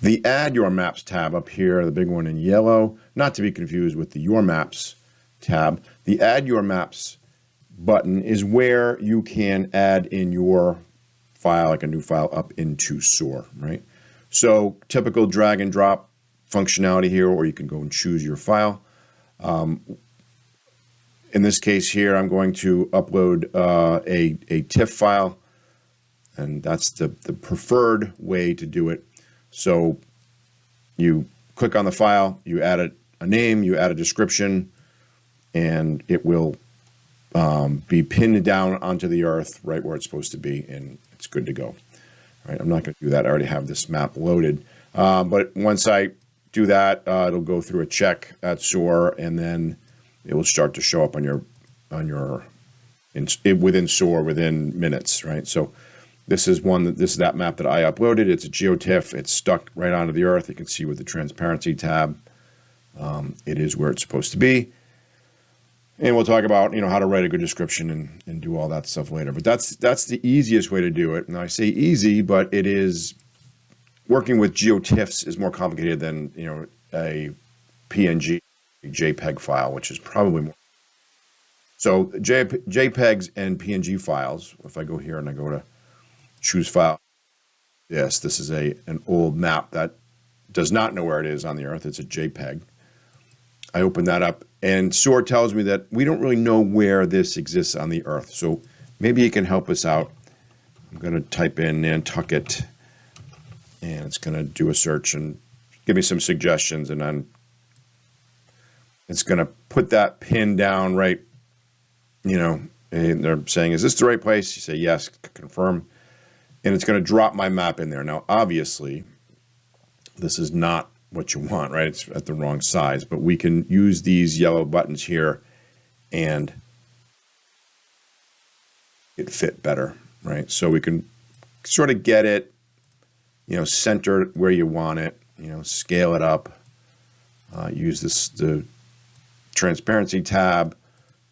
The Add Your Maps tab up here, the big one in yellow, not to be confused with the Your Maps tab. The Add Your Maps button is where you can add in your file, like a new file, up into Soar, right? So typical drag and drop functionality here, or you can go and choose your file. In this case here, I'm going to upload a TIFF file, and that's the preferred way to do it. So you click on the file, you add a name, you add a description, and it will be pinned down onto the earth right where it's supposed to be, and it's good to go. All right, I'm not going to do that. I already have this map loaded. But once I do that, it'll go through a check at Soar, and then it will start to show up within Soar within minutes, right? So this is that map that I uploaded. It's a GeoTIFF. It's stuck right onto the earth. You can see with the transparency tab, it is where it's supposed to be. And we'll talk about, how to write a good description and do all that stuff later. But that's the easiest way to do it. And I say easy, but it is, working with GeoTIFFs is more complicated than, a PNG, JPEG file, which is probably more. So JPEGs and PNG files, if I go here and I go to choose file, yes, this is an old map that does not know where it is on the earth. It's a JPEG. I open that up, and Soar tells me that we don't really know where this exists on the earth. So maybe you can help us out. I'm going to type in Nantucket, and it's going to do a search and give me some suggestions, and then it's going to put that pin down right, and they're saying, is this the right place? You say yes, confirm, and it's going to drop my map in there. Now, obviously, this is not what you want, right? It's at the wrong size, but we can use these yellow buttons here and it fit better, right? So we can sort of get it, center where you want it, scale it up, use the transparency tab.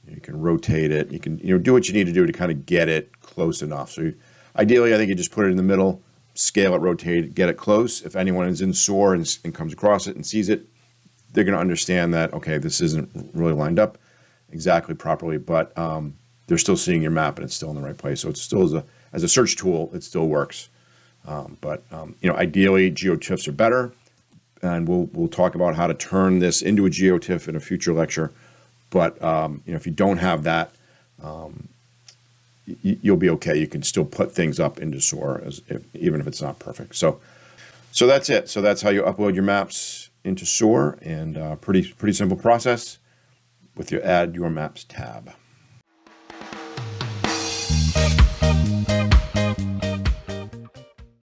You can rotate it. You can, do what you need to do to kind of get it close enough. So ideally, I think you just put it in the middle, scale it, rotate it, get it close. If anyone is in Soar and comes across it and sees it, they're going to understand that, okay, this isn't really lined up exactly properly, but they're still seeing your map and it's still in the right place. So it's still, as a search tool, it still works. But ideally, GeoTIFFs are better, and we'll talk about how to turn this into a GeoTIFF in a future lecture. But if you don't have that, you'll be okay. You can still put things up into Soar even if it's not perfect. So that's it. So that's how you upload your maps into Soar, and pretty simple process with your Add Your Maps tab.